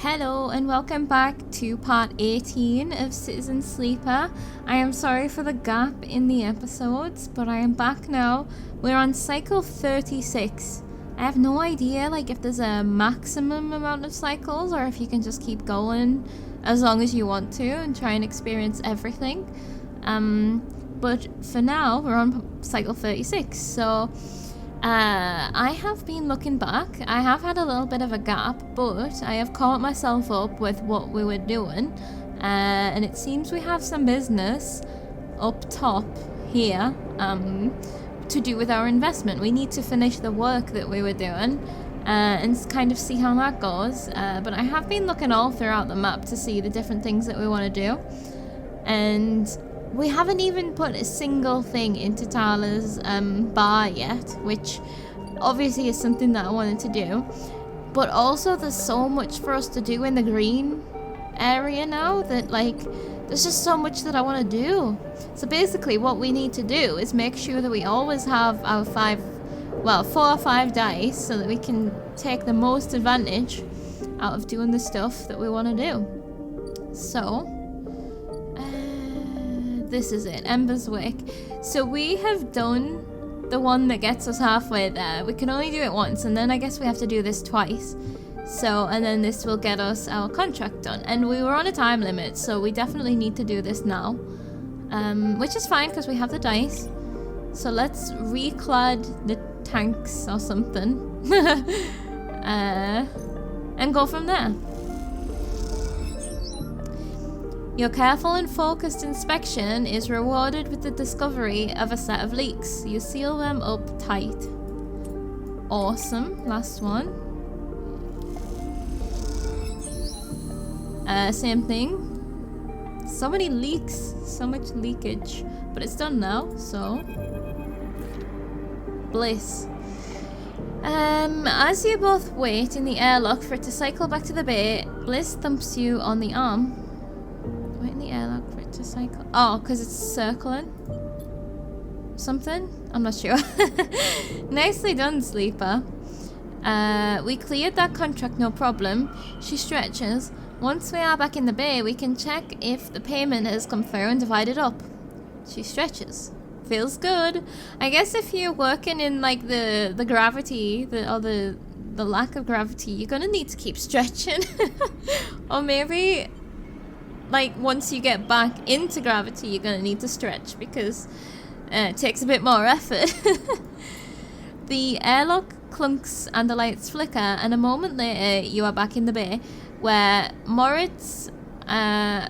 Hello and welcome back to part 18 of Citizen Sleeper. I am sorry for the gap in the episodes, but I am back now. We're on cycle 36. I have no idea if there's a maximum amount of cycles or if you can just keep going as long as you want to and try and experience everything. But for now, we're on cycle 36, so I have been looking back. I have had a little bit of a gap, but I have caught myself up with what we were doing, and it seems we have some business up top here to do with our investment. We need to finish the work that we were doing and kind of see how that goes, but I have been looking all throughout the map to see the different things that we want to do, and we haven't even put a single thing into Tyler's bar yet, which obviously is something that I wanted to do. But also there's so much for us to do in the green area now that there's just so much that I want to do. So basically what we need to do is make sure that we always have our 4 or 5 dice so that we can take the most advantage out of doing the stuff that we want to do. So this is it, Ember's Wick. So we have done the one that gets us halfway there. We can only do it once, and then I guess we have to do this twice. So, and then this will get us our contract done. And we were on a time limit, so we definitely need to do this now. Which is fine, because we have the dice. So let's reclad the tanks or something. And go from there. Your careful and focused inspection is rewarded with the discovery of a set of leaks. You seal them up tight. Awesome. Last one. Same thing. So many leaks. So much leakage. But it's done now, so. Bliss. As you both wait in the airlock for it to cycle back to the bay, Bliss thumps you on the arm. Wait in the airlock for it to cycle. Oh, because it's circling? Something? I'm not sure. Nicely done, Sleeper. We cleared that contract, no problem. She stretches. Once we are back in the bay, we can check if the payment has come through and divided up. She stretches. Feels good. I guess if you're working in the gravity, or the lack of gravity, you're gonna need to keep stretching. Or maybe once you get back into gravity, you're gonna need to stretch because it takes a bit more effort. The airlock clunks and the lights flicker, and a moment later you are back in the bay where Moritz oh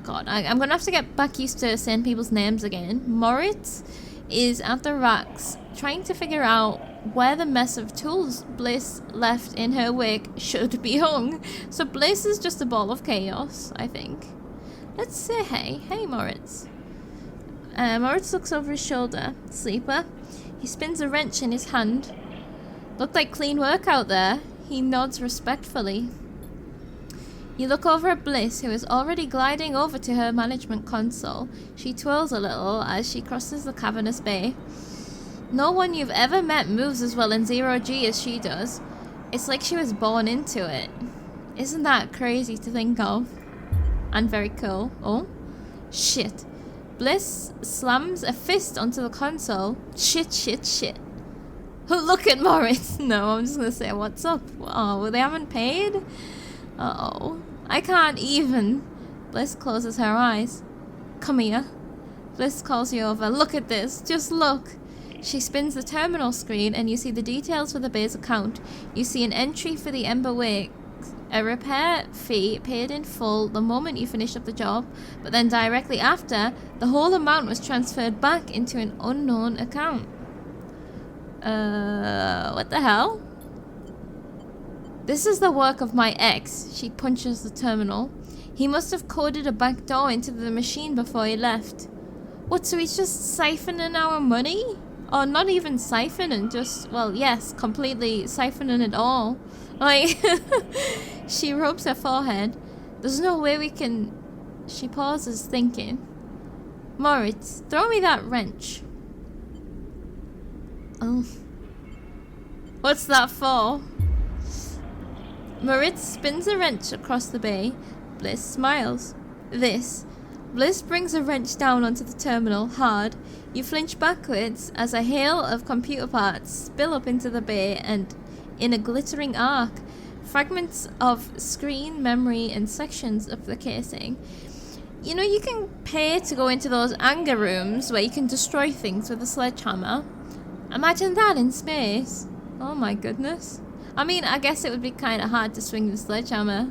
god, I'm gonna have to get back used to saying people's names again. Moritz is at the racks trying to figure out where the mess of tools Bliss left in her wake should be hung. So Bliss is just a ball of chaos, I think. Let's say hey. Hey, Moritz. Moritz looks over his shoulder. Sleeper. He spins a wrench in his hand. Looked like clean work out there. He nods respectfully. You look over at Bliss, who is already gliding over to her management console. She twirls a little as she crosses the cavernous bay. No one you've ever met moves as well in 0G as she does. It's like she was born into it. Isn't that crazy to think of? And very cool. Oh, shit. Bliss slams a fist onto the console. Shit. Look at Moritz. No, I'm just gonna say, what's up? Oh, they haven't paid? Uh-oh. I can't even. Bliss closes her eyes. Come here. Bliss calls you over. Look at this. Just look. She spins the terminal screen and you see the details for the bay's account. You see an entry for the Ember Wake, a repair fee paid in full the moment you finished up the job, but then directly after, the whole amount was transferred back into an unknown account. What the hell? This is the work of my ex. She punches the terminal. He must have coded a back door into the machine before he left. What, so he's just siphoning our money? Or not even siphoning, just, well, yes, completely siphoning it all. She rubs her forehead. There's no way we can... She pauses, thinking. Moritz, throw me that wrench. Oh. What's that for? Moritz spins a wrench across the bay. Bliss smiles. Bliss brings a wrench down onto the terminal, hard. You flinch backwards as a hail of computer parts spill up into the bay and in a glittering arc. Fragments of screen, memory, and sections of the casing. You know, you can pay to go into those anger rooms where you can destroy things with a sledgehammer. Imagine that in space. Oh my goodness. I mean, I guess it would be kind of hard to swing the sledgehammer.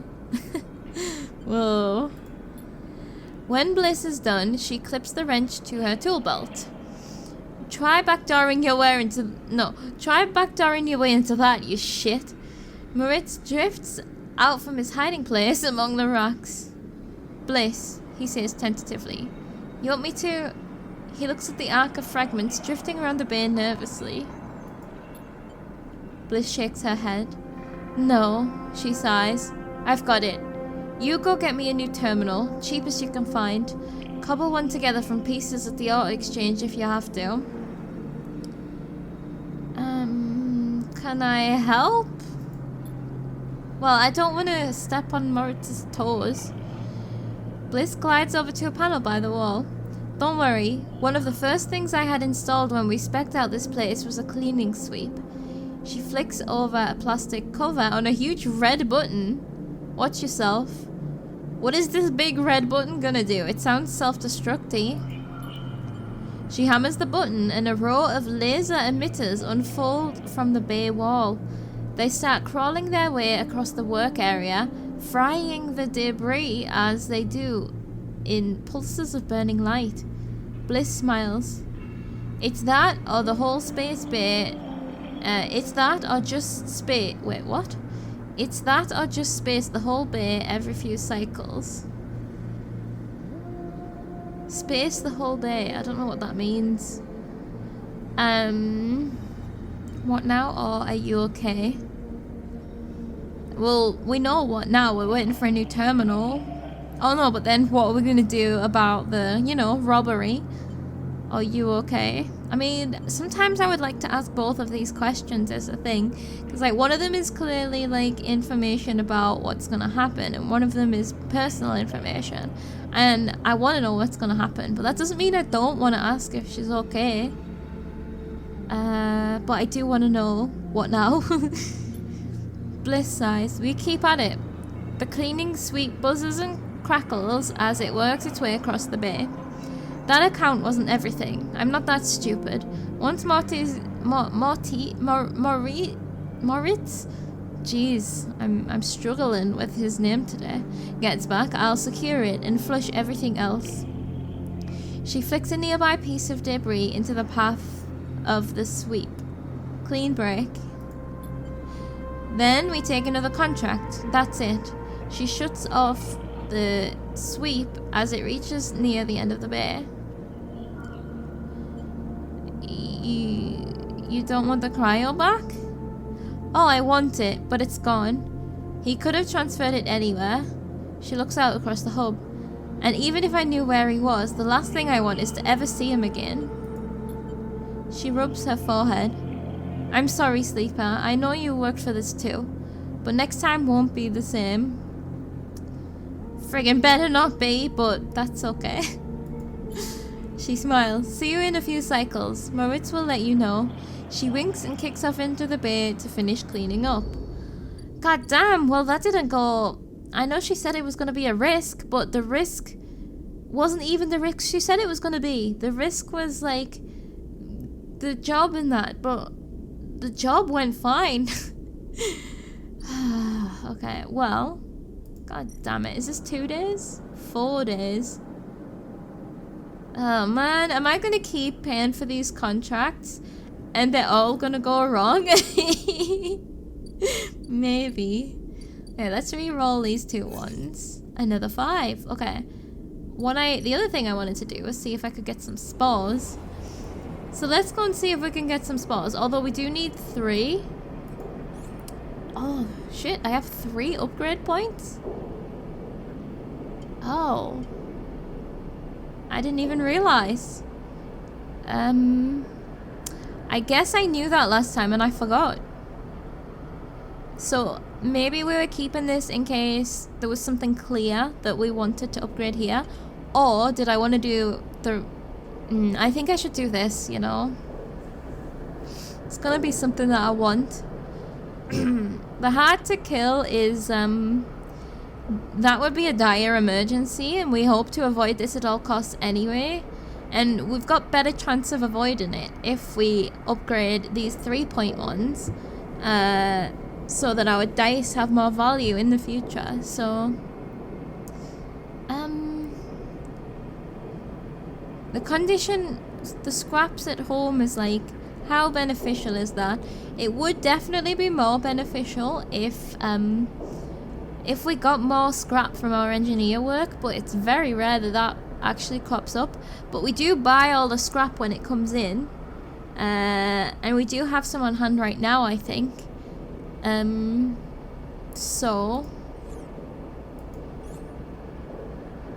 Whoa. When Bliss is done, she clips the wrench to her tool belt. Try backdooring your way into that, you shit. Moritz drifts out from his hiding place among the rocks. Bliss, he says tentatively. You want me to? He looks at the arc of fragments drifting around the bay nervously. Bliss shakes her head. No, she sighs. I've got it. You go get me a new terminal, cheapest you can find. Cobble one together from pieces at the auto exchange if you have to. Can I help? Well, I don't want to step on Moritz's toes. Bliss glides over to a panel by the wall. Don't worry, one of the first things I had installed when we spec'd out this place was a cleaning sweep. She flicks over a plastic cover on a huge red button. Watch yourself. What is this big red button gonna do? It sounds self-destructy. She hammers the button and a row of laser emitters unfold from the bay wall. They start crawling their way across the work area, frying the debris as they do in pulses of burning light. Bliss smiles. It's that or the whole space bay. It's that or just space. Wait, what? It's that or just space the whole bay every few cycles. Space the whole bay. I don't know what that means. What now? Or are you okay? Well, we know what now. We're waiting for a new terminal. Oh no, but then what are we gonna do about the, robbery? Are you okay? I mean, sometimes I would like to ask both of these questions as a thing. Because, one of them is clearly, information about what's going to happen. And one of them is personal information. And I want to know what's going to happen. But that doesn't mean I don't want to ask if she's okay. But I do want to know what now. Bliss sighs. We keep at it. The cleaning sweep buzzes and crackles as it works its way across the bay. That account wasn't everything. I'm not that stupid. Once Moritz, jeez, I'm struggling with his name today, gets back, I'll secure it and flush everything else. She flicks a nearby piece of debris into the path of the sweep. Clean break. Then we take another contract. That's it. She shuts off the sweep as it reaches near the end of the bay. You don't want the cryo back? Oh, I want it, but it's gone. He could have transferred it anywhere. She looks out across the hub. And even if I knew where he was, the last thing I want is to ever see him again. She rubs her forehead. I'm sorry, Sleeper. I know you worked for this too. But next time won't be the same. Friggin' better not be, but that's okay. She smiles. See you in a few cycles. Moritz will let you know. She winks and kicks off into the bay to finish cleaning up. God damn, well that didn't go... I know she said it was going to be a risk, but the risk wasn't even the risk she said it was going to be. The risk was the job in that, but the job went fine. Okay, well... God damn it, is this 2 days? 4 days? Oh man, am I gonna keep paying for these contracts? And they're all gonna go wrong? Maybe. Okay, let's re-roll these 2 ones. Another 5. Okay. The other thing I wanted to do was see if I could get some spores. So let's go and see if we can get some spores. Although we do need 3. Oh, shit. I have 3 upgrade points? Oh. I didn't even realize. I guess I knew that last time and I forgot. So, maybe we were keeping this in case there was something clear that we wanted to upgrade here. Or did I want to do the... I think I should do this, you know. It's gonna be something that I want. The hard to kill is... that would be a dire emergency, and we hope to avoid this at all costs anyway. And we've got better chance of avoiding it if we upgrade these 3-point ones. So that our dice have more value in the future. So the condition, the scraps at home is like, how beneficial is that? It would definitely be more beneficial if we got more scrap from our engineer work, but it's very rare that that actually crops up. But we do buy all the scrap when it comes in, and we do have some on hand right now, I think. So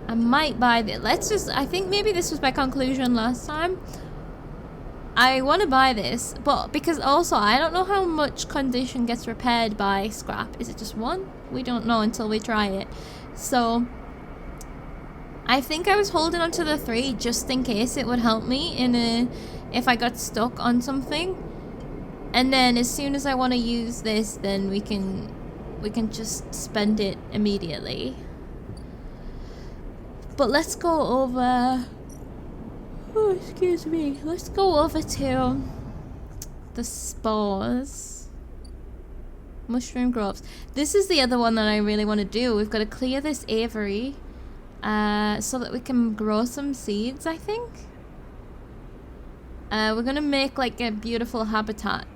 I might buy this. I think maybe this was my conclusion last time. I want to buy this, but because also I don't know how much condition gets repaired by scrap. Is it just one? We don't know until we try it. So I think I was holding on to the 3 just in case it would help me if I got stuck on something. And then as soon as I want to use this, then we can just spend it immediately. But let's go over... Oh, excuse me. Let's go over to the spores. Mushroom groves. This is the other one that I really want to do. We've got to clear this aviary so that we can grow some seeds, I think. We're gonna make like a beautiful habitat.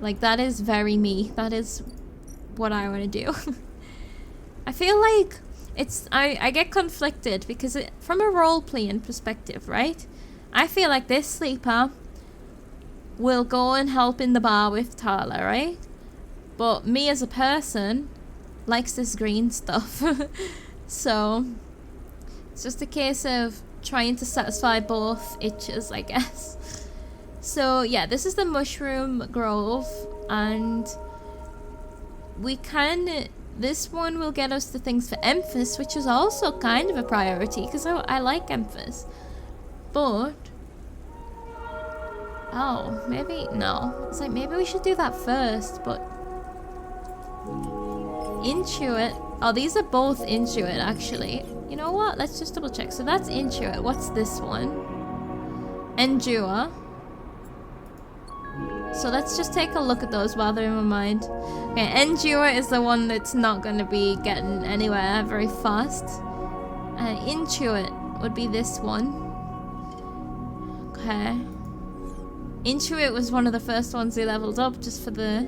Like, that is very me. That is what I want to do. I feel like I get conflicted because from a role-playing perspective, right? I feel like this sleeper will go and help in the bar with Tala, right? But me as a person likes this green stuff. So it's just a case of trying to satisfy both itches, I guess. So yeah, this is the mushroom grove, and this one will get us the things for Emphas, which is also kind of a priority because I like Emphas. But oh, maybe no. It's like maybe we should do that first, but Intuit. Oh, these are both Intuit actually. You know what? Let's just double check. So that's Intuit. What's this one? Endure. So let's just take a look at those while they're in my mind. Okay, Endure is the one that's not going to be getting anywhere very fast. Intuit would be this one. Okay. Intuit was one of the first ones we leveled up just for the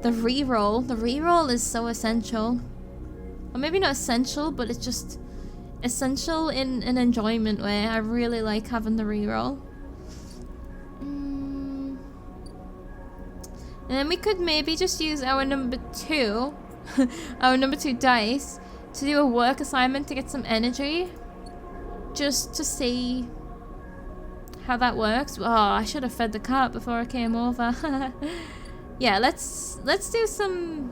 reroll. The reroll is so essential. Or maybe not essential, but it's just essential in an enjoyment way. I really like having the reroll. And then we could maybe just use our number 2, our number 2 dice, to do a work assignment to get some energy. Just to see how that works. Oh, I should have fed the cat before I came over. Yeah, let's do some...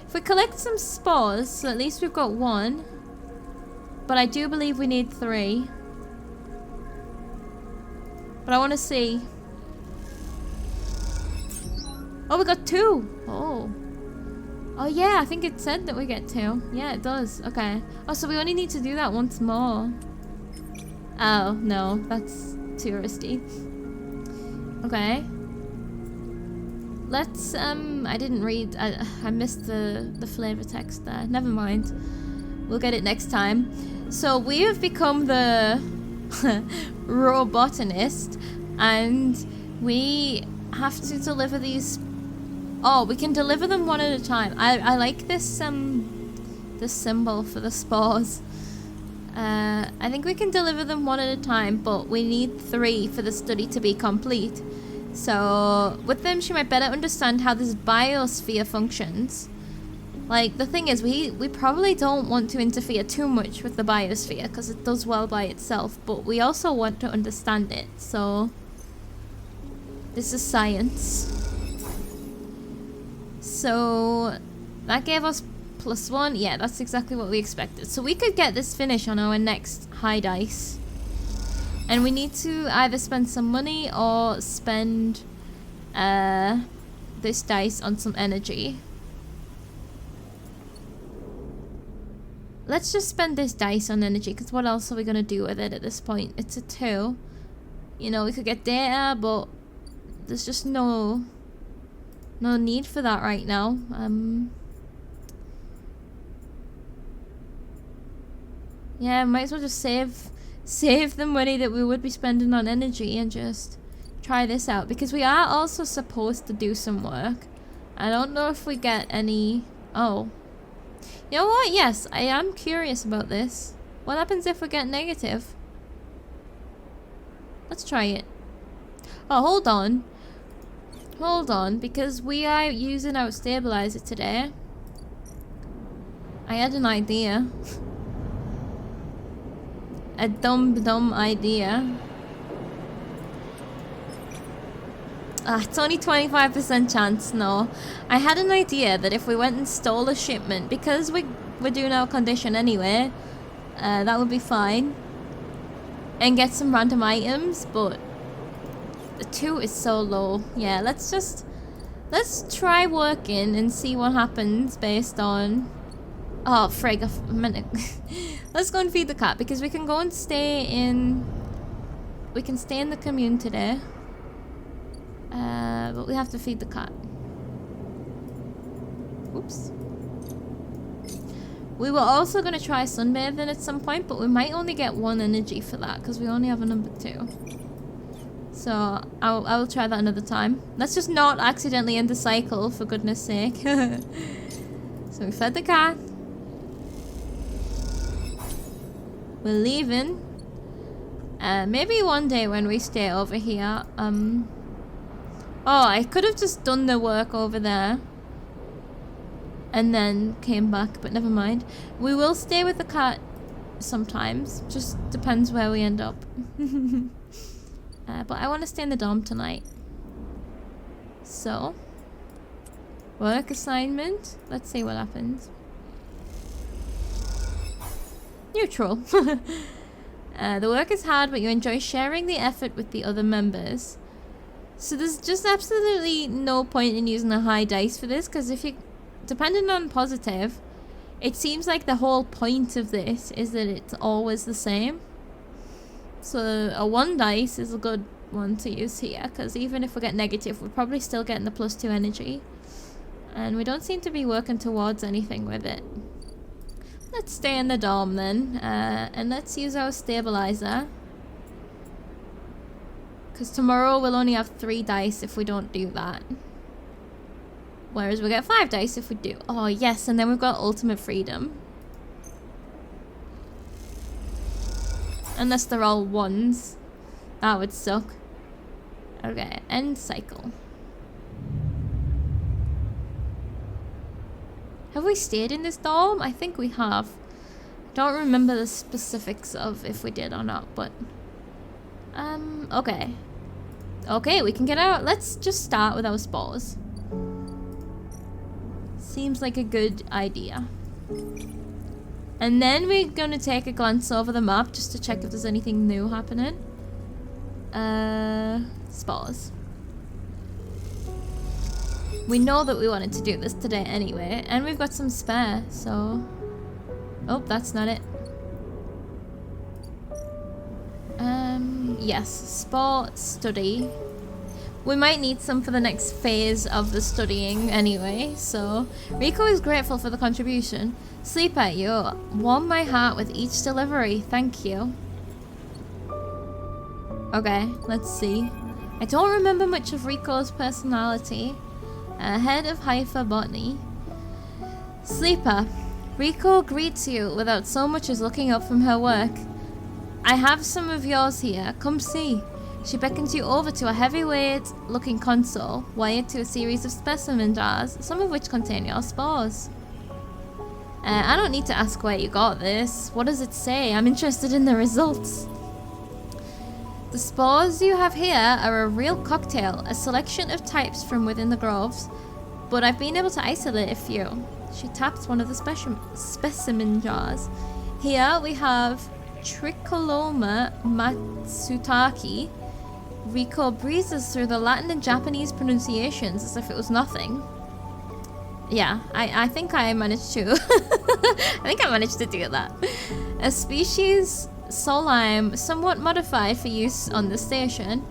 If we collect some spores, so at least we've got 1. But I do believe we need 3. But I want to see... Oh, we got 2. Oh. Oh yeah, I think it said that we get 2. Yeah, it does. Okay. Oh, so we only need to do that once more. Oh, no. That's touristy. Okay. Let's, I didn't read... I missed the flavor text there. Never mind. We'll get it next time. So we have become the Robotanist, and we have to deliver these... Oh, we can deliver them one at a time. I like this this symbol for the spores. I think we can deliver them one at a time, but we need 3 for the study to be complete. So with them, she might better understand how this biosphere functions. Like, the thing is, we probably don't want to interfere too much with the biosphere because it does well by itself, but we also want to understand it. So this is science. So that gave us +1. Yeah, that's exactly what we expected. So we could get this finish on our next high dice. And we need to either spend some money or spend this dice on some energy. Let's just spend this dice on energy, because what else are we going to do with it at this point? It's a 2. You know, we could get data, but there's just no need for that right now. Yeah, might as well just save the money that we would be spending on energy and just try this out, because we are also supposed to do some work. I don't know if we get any... Oh. You know what? Yes, I am curious about this. What happens if we get negative? Let's try it. Oh, hold on. Hold on, because we are using our stabilizer today. I had an idea. A dumb idea. It's only 25% chance. No, I had an idea that if we went and stole a shipment, because we're doing our condition anyway, that would be fine, and get some random items. But the 2 is so low. Yeah, let's try working and see what happens based on... Oh frig, a minute. Let's go and feed the cat, because we can go and stay in... We can stay in the commune today. But we have to feed the cat. Oops. We were also going to try sunbathing at some point, but we might only get 1 energy for that, because we only have a number 2. So I will try that another time. Let's just not accidentally end the cycle, for goodness sake. So we fed the cat. We're leaving. Maybe one day when we stay over here. Oh, I could have just done the work over there and then came back, but never mind. We will stay with the cat sometimes. Just depends where we end up. But I want to stay in the dorm tonight. So, work assignment. Let's see what happens. Neutral. The work is hard, but you enjoy sharing the effort with the other members. So there's just absolutely no point in using a high dice for this, because if you... Depending on positive, it seems like the whole point of this is that it's always the same. So a 1 dice is a good one to use here, because even if we get negative, we're probably still getting the +2 energy. And we don't seem to be working towards anything with it. Let's stay in the dorm then, and let's use our stabilizer. Because tomorrow we'll only have 3 dice if we don't do that. Whereas we get 5 dice if we do. Oh yes, and then we've got ultimate freedom. Unless they're all 1s. That would suck. Okay, end cycle. Have we stayed in this dorm? I think we have. Don't remember the specifics of if we did or not, but... okay. Okay, we can get out. Let's just start with our spores. Seems like a good idea. And then we're gonna take a glance over the map just to check if there's anything new happening. Spores. We know that we wanted to do this today anyway, and we've got some spare, so... Oh, that's not it. Yes, spore study. We might need some for the next phase of the studying anyway, so... Rico is grateful for the contribution. Sleeper, you warm my heart with each delivery, thank you. Okay, let's see. I don't remember much of Rico's personality. Head of Botany. Sleeper, Rico greets you without so much as looking up from her work. I have some of yours here, come see. She beckons you over to a heavyweight looking console, wired to a series of specimen jars, some of which contain your spores. I don't need to ask where you got this. What does it say? I'm interested in the results. The spores you have here are a real cocktail, a selection of types from within the groves. but I've been able to isolate a few. She taps one of the specimen jars. Here we have Tricholoma matsutake. Riko breezes through the Latin and Japanese pronunciations as if it was nothing. Yeah, I think I managed to. I think I managed to do that. A species Solime, somewhat modified for use on the station.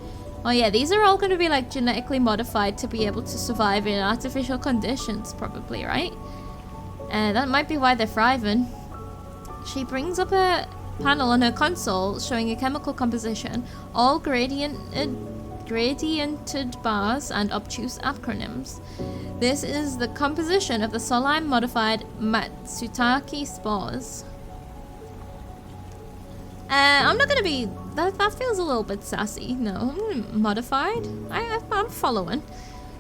Oh yeah, these are all going to be like genetically modified to be able to survive in artificial conditions, probably, right? That might be why they're thriving. She brings up a panel on her console showing a chemical composition, all gradiented bars and obtuse acronyms. This is the composition of the Solime modified Matsutake spores. I'm not gonna be... That feels a little bit sassy. No, modified? I'm following.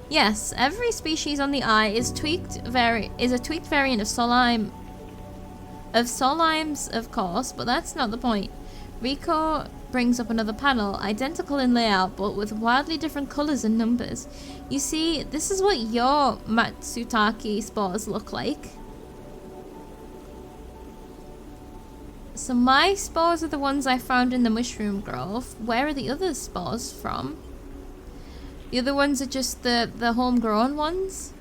Yes, every species on the eye is a tweaked variant of Solime. Of Solimes, of course, but that's not the point. Riko brings up another panel, identical in layout, but with wildly different colours and numbers. You see, this is what your Matsutake spores look like. So my spores are the ones I found in the mushroom grove. Where are the other spores from? The other ones are just the homegrown ones?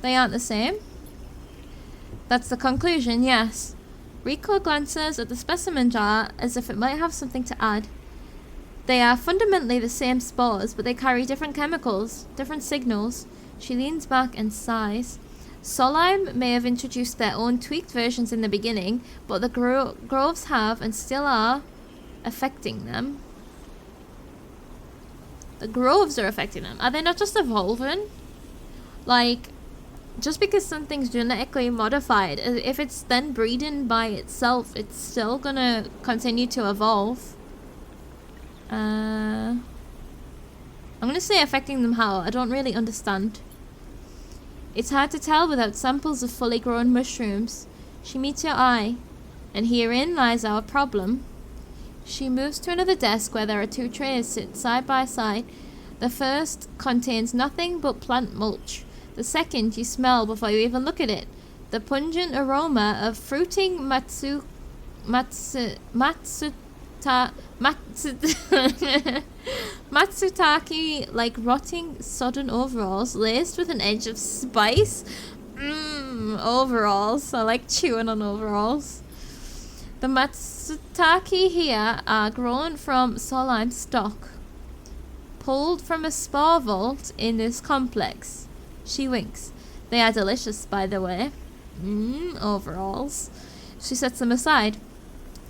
They aren't the same? That's the conclusion, yes. Riko glances at the specimen jar as if it might have something to add. They are fundamentally the same spores, but they carry different chemicals, different signals. She leans back and sighs. Solime may have introduced their own tweaked versions in the beginning, but the groves have and still are affecting them. The groves are affecting them. Are they not just evolving? Like, just because something's genetically modified, if it's then breeding by itself, it's still gonna continue to evolve. I'm gonna say affecting them how? I don't really understand. It's hard to tell without samples of fully grown mushrooms. She meets your eye, and herein lies our problem. She moves to another desk where there are two trays sit side by side. The first contains nothing but plant mulch. The second you smell before you even look at it. The pungent aroma of fruiting Matsutake, like rotting sodden overalls laced with an edge of spice. Overalls. I like chewing on overalls. The Matsutake here are grown from Solime stock, pulled from a spore vault in this complex. She winks. They are delicious, by the way. Overalls. She sets them aside.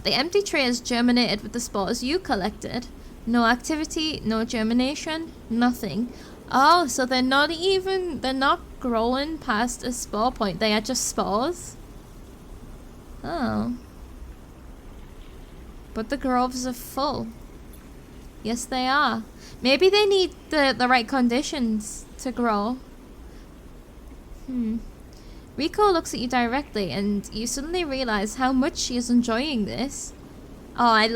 The empty tray is germinated with the spores you collected. No activity, no germination, nothing. Oh, so they're not growing past a spore point. They are just spores? Oh. But the groves are full. Yes, they are. Maybe they need the right conditions to grow. Riko looks at you directly, and you suddenly realize how much she is enjoying this. Oh, I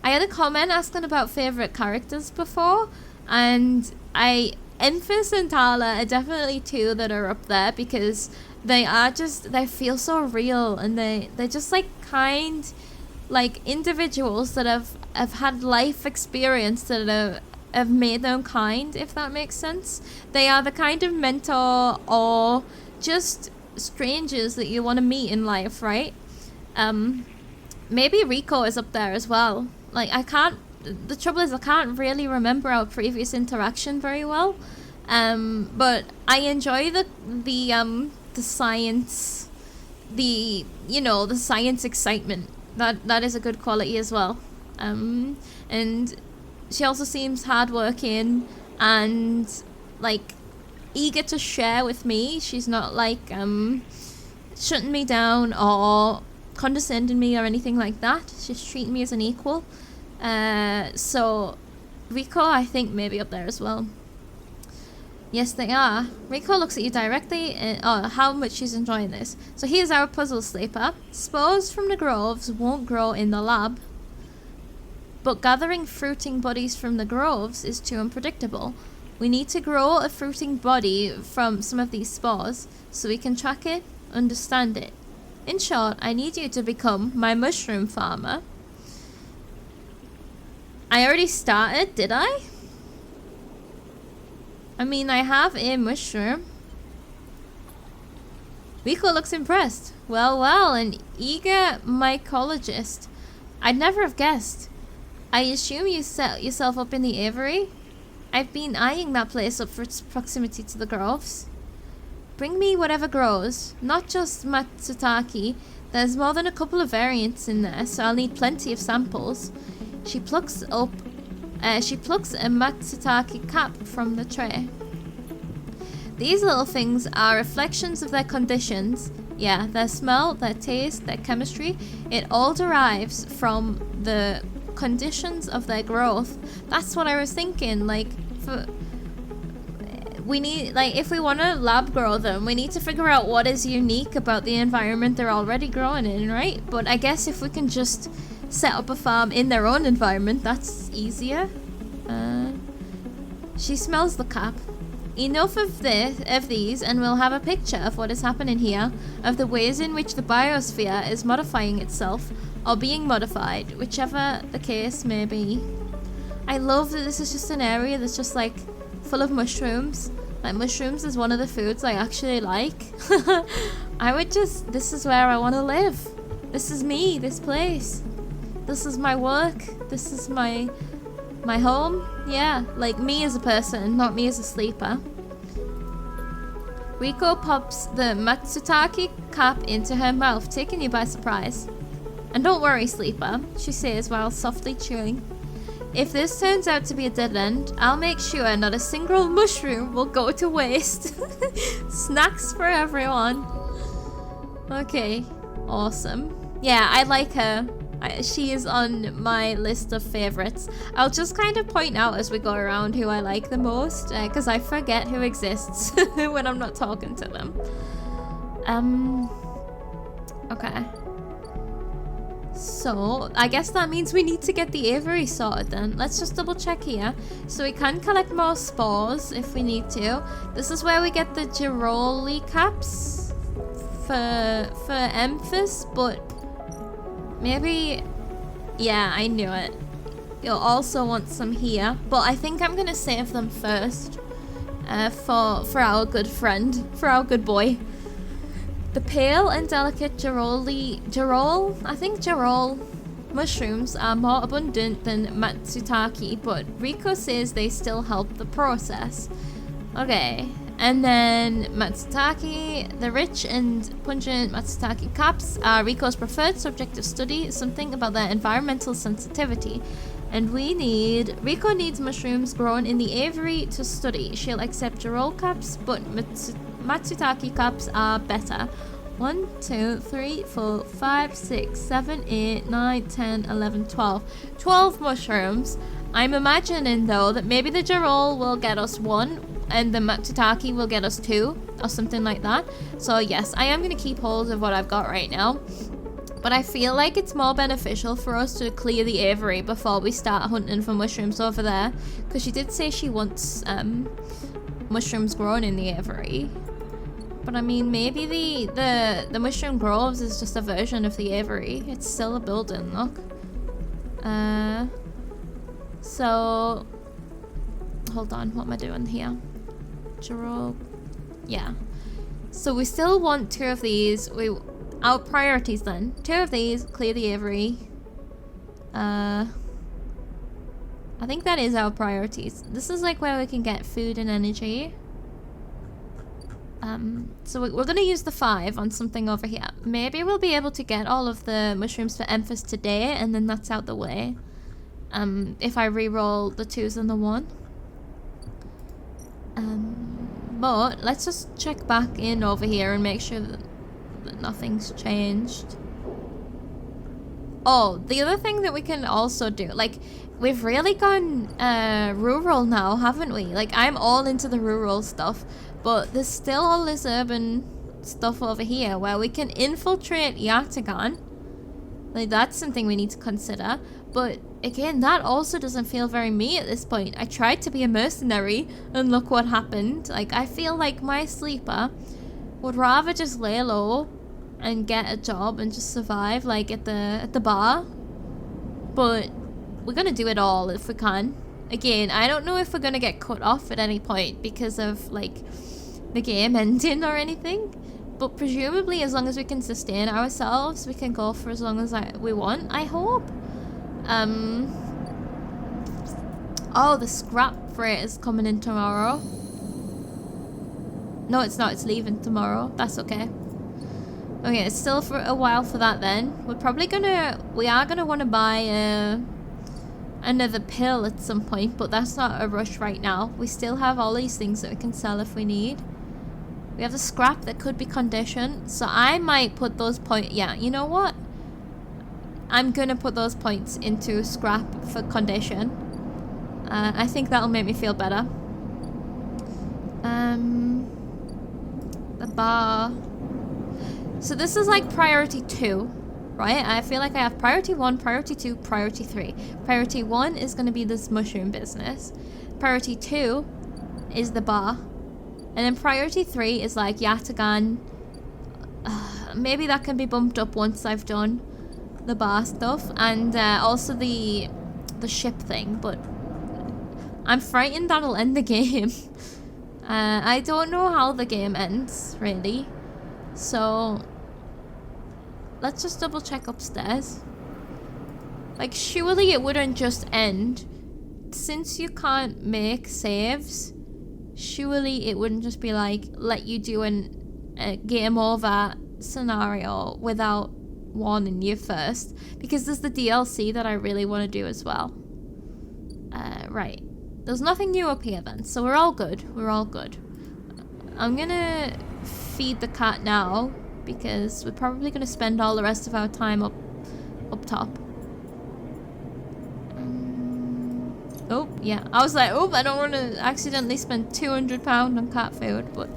had a comment asking about favorite characters before, and Emphas and Tala are definitely two that are up there because they feel so real, and they're just like kind, like individuals that have had life experience that have made them kind, if that makes sense. They are the kind of mentor or just strangers that you want to meet in life, right? Maybe Riko is up there as well. Like, the trouble is I can't really remember our previous interaction very well. But I enjoy the science, the science excitement. That is a good quality as well. And she also seems hardworking and like eager to share with me. She's not like shutting me down or condescending me or anything like that. She's treating me as an equal. So Riko, I think, maybe up there as well. Yes, they are. Riko looks at you directly. How much she's enjoying this. So here's our puzzle sleeper. Spores from the groves won't grow in the lab, but gathering fruiting bodies from the groves is too unpredictable. We need to grow a fruiting body from some of these spores so we can track it, understand it. In short, I need you to become my mushroom farmer. I already started, did I? I mean, I have a mushroom. Rico looks impressed. Well, well, an eager mycologist. I'd never have guessed. I assume you set yourself up in the aviary? I've been eyeing that place up for its proximity to the groves. Bring me whatever grows, not just Matsutake. There's more than a couple of variants in there, so I'll need plenty of samples. She plucks a Matsutake cap from the tray. These little things are reflections of their conditions. Yeah, their smell, their taste, their chemistry. It all derives from the conditions of their growth. That's what I was thinking. Like, if we want to lab grow them, we need to figure out what is unique about the environment they're already growing in, right? But I guess if we can just set up a farm in their own environment, that's easier. She smells the cap. Enough of these, and we'll have a picture of what is happening here, of the ways in which the biosphere is modifying itself, or being modified, whichever the case may be. I love that this is just an area that's just like full of mushrooms. Like, mushrooms is one of the foods I actually like. This is where I want to live. This is me, this place. This is my work. This is my home. Yeah, like me as a person, not me as a sleeper. Riko pops the Matsutake cap into her mouth, taking you by surprise. And don't worry, sleeper, she says while softly chewing. If this turns out to be a dead end, I'll make sure not a single mushroom will go to waste. Snacks for everyone. Okay, awesome. Yeah, I like her. She is on my list of favorites. I'll just kind of point out as we go around who I like the most, because I forget who exists when I'm not talking to them. Okay. So, I guess that means we need to get the aviary sorted then. Let's just double check here. So we can collect more spores if we need to. This is where we get the Giroli caps for Emphas, but maybe... Yeah, I knew it. You'll also want some here, but I think I'm gonna save them first for our good friend, for our good boy. The pale and delicate Girol mushrooms are more abundant than Matsutake, but Riko says they still help the process. Okay, and then Matsutake, the rich and pungent Matsutake caps are Riko's preferred subject of study, something about their environmental sensitivity. And Riko needs mushrooms grown in the aviary to study. She'll accept Girol caps, but Matsutake caps are better. 1, 2, 3, 4, 5, 6, 7, 8, 9, 10, 11, 12. 12 mushrooms. I'm imagining though that maybe the Girol will get us 1 and the Matsutake will get us 2 or something like that. So yes, I am going to keep hold of what I've got right now. But I feel like it's more beneficial for us to clear the aviary before we start hunting for mushrooms over there. Because she did say she wants mushrooms grown in the aviary. But I mean, maybe the mushroom groves is just a version of the aviary. It's still a building, look. So... Hold on, what am I doing here? Girol... Yeah. So we still want 2 of these. Our priorities then. 2 of these, clear the aviary. I think that is our priorities. This is like where we can get food and energy. So we're going to use the 5 on something over here. Maybe we'll be able to get all of the mushrooms for Emphas today, and then that's out the way. If I re-roll the 2s and the 1. But let's just check back in over here and make sure that nothing's changed. Oh, the other thing that we can also do, like, we've really gone rural now, haven't we? Like, I'm all into the rural stuff, but there's still all this urban stuff over here where we can infiltrate Yatagan Like, that's something we need to consider. But again, that also doesn't feel very me at this point. I tried to be a mercenary and look what happened. Like, I feel like my sleeper would rather just lay low and get a job and just survive, like at the bar. But we're gonna do it all if we can. Again, I don't know if we're gonna get cut off at any point because of like the game ending or anything. But presumably, as long as we can sustain ourselves, we can go for as long as we want, I hope. Oh, the scrap freight is coming in tomorrow. No, it's not. It's leaving tomorrow. That's okay. Okay, it's still for a while for that then. We are gonna want to buy another pill at some point, but that's not a rush right now. We still have all these things that we can sell if we need. We have the scrap that could be conditioned, so I might put those points. Yeah, you know what? I'm gonna put those points into scrap for condition. I think that'll make me feel better. The bar. So this is like priority 2, right? I feel like I have priority 1, priority 2, priority 3. Priority 1 is gonna be this mushroom business. Priority 2 is the bar. And then priority 3 is like Yatagan. Maybe that can be bumped up once I've done the bar stuff. And also the ship thing. But I'm frightened that'll end the game. I don't know how the game ends, really. So let's just double check upstairs. Like, surely it wouldn't just end. Since you can't make saves, surely it wouldn't just be like, let you do a game over scenario without warning you first. Because there's the DLC that I really want to do as well. Right. There's nothing new up here then, so we're all good. We're all good. I'm gonna feed the cat now, because we're probably gonna spend all the rest of our time up top. Oh, yeah. I was like, oh, I don't want to accidentally spend £200 on cat food, but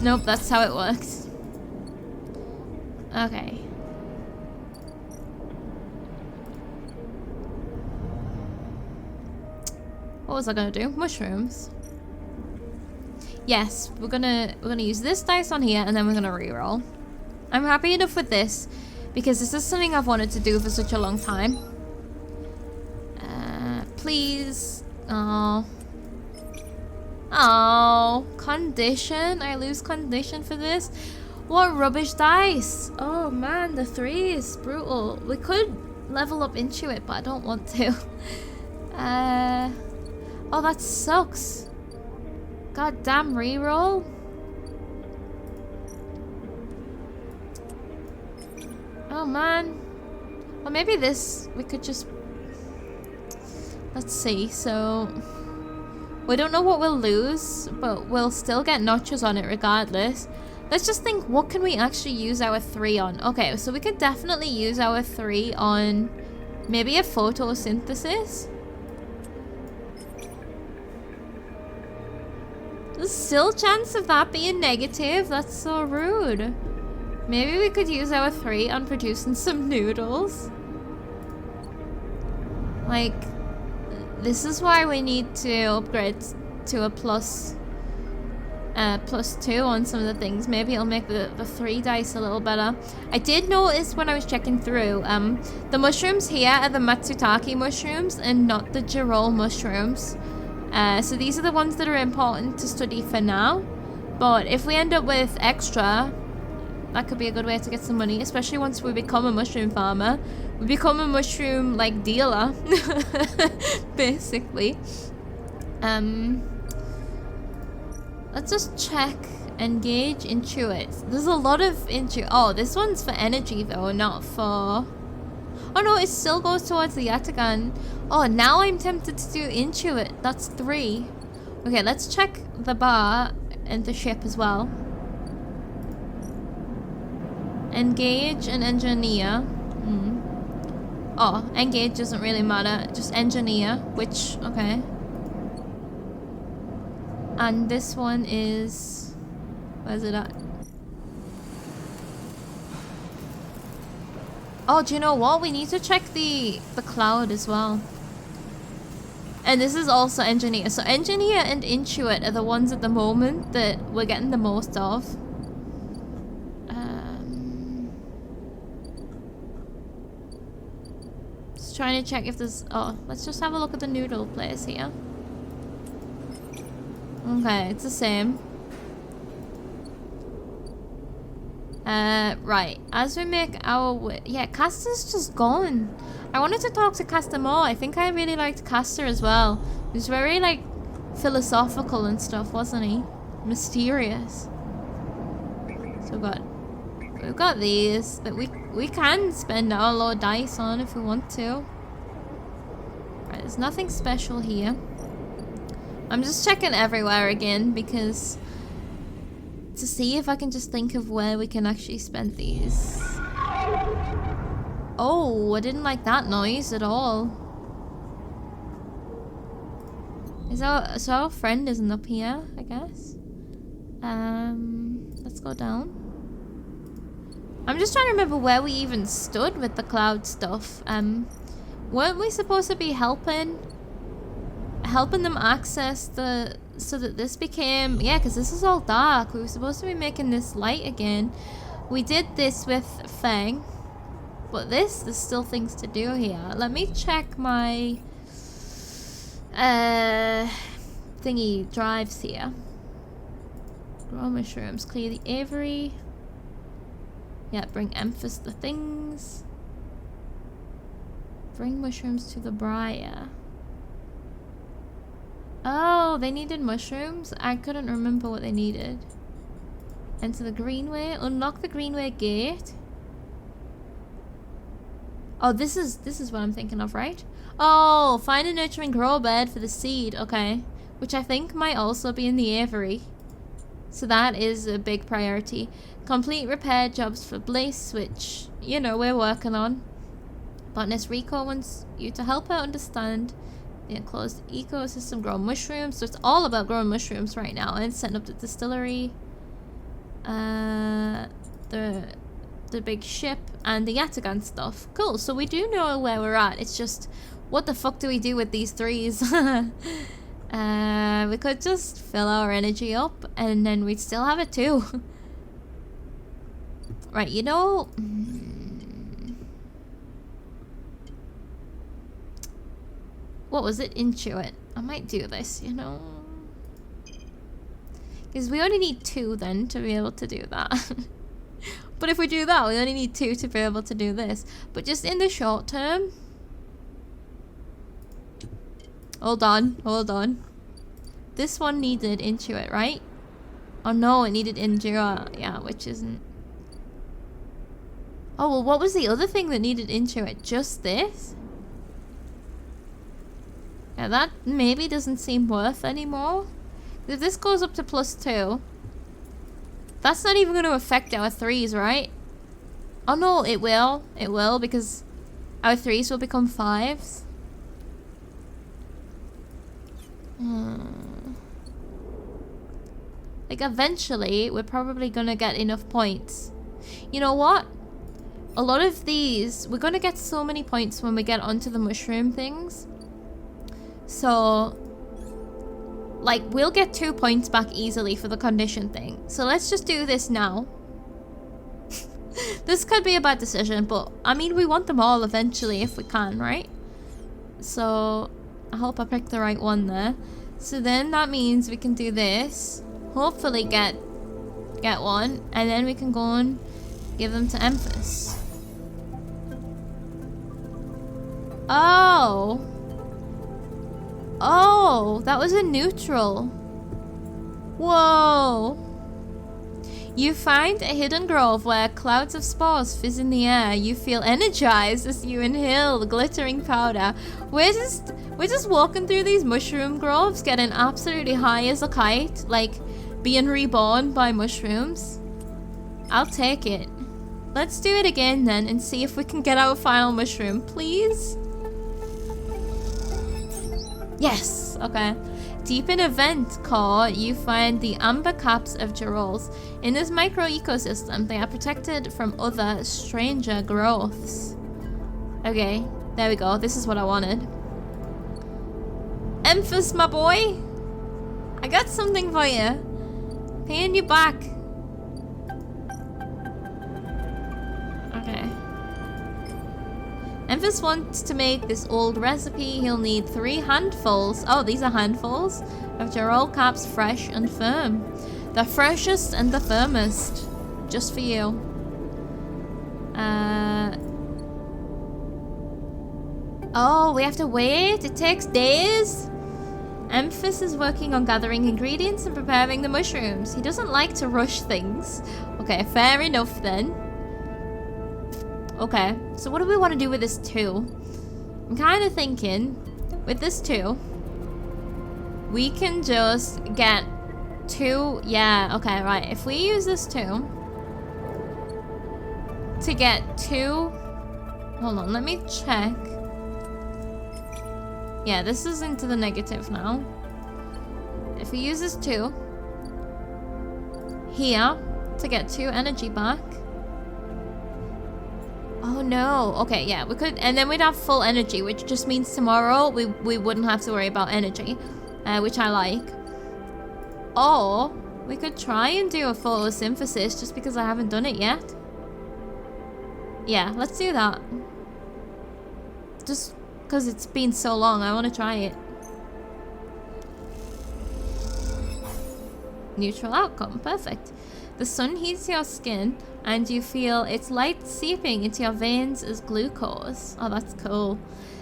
nope, that's how it works. Okay. What was I gonna do? Mushrooms. Yes, we're gonna use this dice on here, and then we're gonna reroll. I'm happy enough with this because this is something I've wanted to do for such a long time. Please. Oh, condition. I lose condition for this. What rubbish dice. Oh man, the 3 is brutal. We could level up into it, but I don't want to. Oh, that sucks. Goddamn reroll. Oh man. Well, maybe this we could just. Let's see. So we don't know what we'll lose, but we'll still get notches on it regardless. Let's just think, what can we actually use our 3 on? Okay, so we could definitely use our 3 on maybe a photosynthesis. There's still a chance of that being negative. That's so rude. Maybe we could use our 3 on producing some noodles. Like, this is why we need to upgrade to a +2 on some of the things. Maybe it'll make the 3 dice a little better. I did notice when I was checking through, the mushrooms here are the Matsutake mushrooms and not the Girol mushrooms. So these are the ones that are important to study for now. But if we end up with extra, that could be a good way to get some money, especially once we become a mushroom farmer. We become a mushroom, like, dealer, basically. Let's just check engage intuit. There's a lot of intuit. Oh, this one's for energy though, not for. Oh no, it still goes towards the Yatagan. Oh, now I'm tempted to do intuit. That's 3. Okay, let's check the bar and the ship as well. Engage and engineer. Oh, engage doesn't really matter. Just engineer, which, okay. And this one is. Where's it at? Oh, do you know what? We need to check the cloud as well. And this is also engineer. So engineer and intuit are the ones at the moment that we're getting the most of. Just trying to check if there's... Oh, let's just have a look at the noodle place here. Okay, it's the same. Right. As we make our way... Yeah, Castor's just gone. I wanted to talk to Castor more. I think I really liked Castor as well. He was very, like, philosophical and stuff, wasn't he? Mysterious. So we've got these that we can spend our low dice on if we want to. Right, there's nothing special here. I'm just checking everywhere again because... to see if I can just think of where we can actually spend these. Oh, I didn't like that noise at all. So our friend isn't up here, I guess. Let's go down. I'm just trying to remember where we even stood with the cloud stuff. Weren't we supposed to be helping them access the... so that this became... yeah, because this is all dark. We were supposed to be making this light again. We did this with Fang. But there's still things to do here. Let me check my... thingy drives here. Grow mushrooms. Clear the aviary. Yeah, bring Emphas the things. Bring mushrooms to the briar. Oh, they needed mushrooms? I couldn't remember what they needed. Enter the greenway. Unlock the greenway gate. Oh, this is what I'm thinking of, right? Oh, find a nurturing grow bed for the seed. Okay. Which I think might also be in the aviary. So that is a big priority. Complete repair jobs for Bliss, which, you know, we're working on. Botanist Rico wants you to help her understand the enclosed ecosystem, grow mushrooms. So it's all about growing mushrooms right now and setting up the distillery. The big ship and the Yatagan stuff. Cool, so we do know where we're at. It's just, what the fuck do we do with these threes? We could just fill our energy up and then we'd still have it too. Right, you know... what was it? Intuit. I might do this, you know? Because we only need 2 then to be able to do that. But if we do that, we only need 2 to be able to do this. But just in the short term... hold on. This one needed Intuit, right? Oh no, it needed Endure. Yeah, which isn't... oh, well, what was the other thing that needed Intuit? Just this? Yeah, that maybe doesn't seem worth anymore. If this goes up to +2, that's not even going to affect our 3s, right? Oh no, it will. It will, because our 3s will become 5s. Like, eventually, we're probably going to get enough points. You know what? A lot of these, we're going to get so many points when we get onto the mushroom things. So... like, we'll get 2 points back easily for the condition thing. So let's just do this now. This could be a bad decision, but I mean, we want them all eventually if we can, right? So I hope I picked the right one there. So then that means we can do this. Hopefully get one, and then we can go and give them to Emphas. Oh! Oh, that was a neutral. Whoa. You find a hidden grove where clouds of spores fizz in the air. You feel energized as you inhale the glittering powder. We're just walking through these mushroom groves, getting absolutely high as a kite, like being reborn by mushrooms. I'll take it. Let's do it again then and see if we can get our final mushroom, please. Yes, okay. Deep in a vent core, you find the amber caps of Gerals. In this micro ecosystem, they are protected from other, stranger growths. Okay, there we go. This is what I wanted. Emphas, my boy! I got something for you. Paying you back. Okay. Emphas wants to make this old recipe. He'll need 3 handfuls. Oh, these are handfuls of Geral caps, fresh and firm. The freshest and the firmest. Just for you. Oh, we have to wait? It takes days? Emphas is working on gathering ingredients and preparing the mushrooms. He doesn't like to rush things. Okay, fair enough then. Okay, so what do we want to do with this 2? I'm kind of thinking, with this 2, we can just get 2, yeah, okay, right. If we use this 2 to get 2, hold on, let me check. Yeah, this is into the negative now. If we use this 2 here to get 2 energy back. Oh no, okay, yeah, we could, and then we'd have full energy, which just means tomorrow we wouldn't have to worry about energy, which I like. Or we could try and do a photosynthesis just because I haven't done it yet. Yeah, let's do that. Just because it's been so long, I want to try it. Neutral outcome, perfect. The sun heats your skin and you feel its light seeping into your veins as glucose. Oh, that's cool.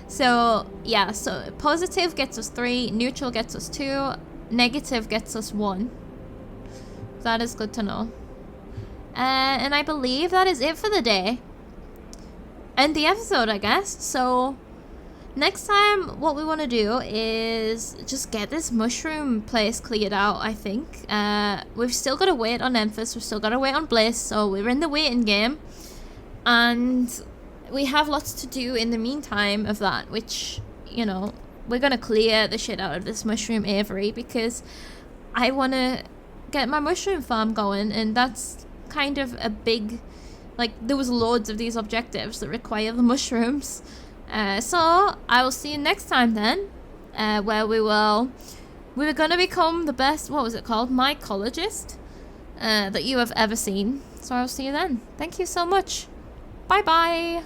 So, yeah, so positive gets us 3, neutral gets us 2, negative gets us 1. That is good to know. And I believe that is it for the day. And the episode, I guess. So, next time, what we want to do is just get this mushroom place cleared out, I think. We've still got to wait on Emphas. We've still got to wait on Bliss. So we're in the waiting game. And we have lots to do in the meantime of that, which, you know, we're going to clear the shit out of this mushroom aviary because I want to get my mushroom farm going. And that's kind of a big, like, there was loads of these objectives that require the mushrooms. So I will see you next time then, where we were gonna become the best, what was it called, mycologist, that you have ever seen. So I'll see you then. Thank you so much. Bye bye.